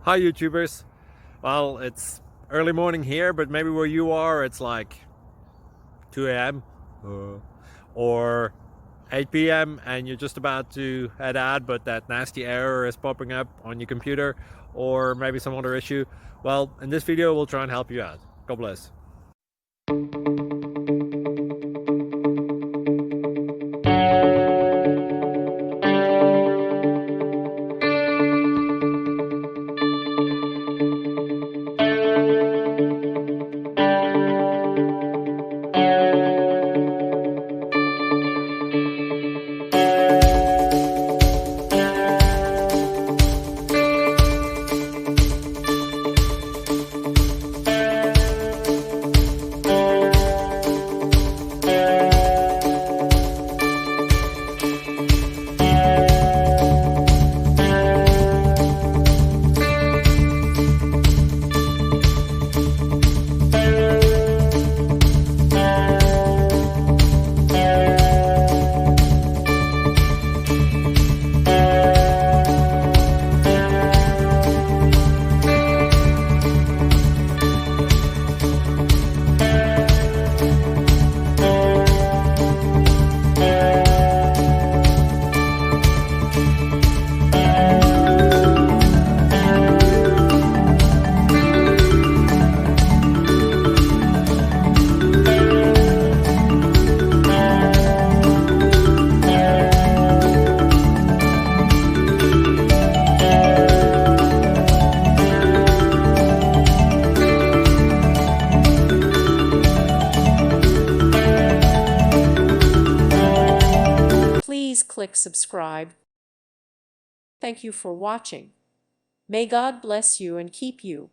Hi YouTubers. Well, it's early morning here, but maybe where you are it's like 2 a.m. or 8 p.m. and you're just about to head out, but that nasty error is popping up on your computer, or maybe some other issue. Well, in this video we'll try and help you out. God bless. Please click subscribe. Thank you for watching. May God bless you and keep you.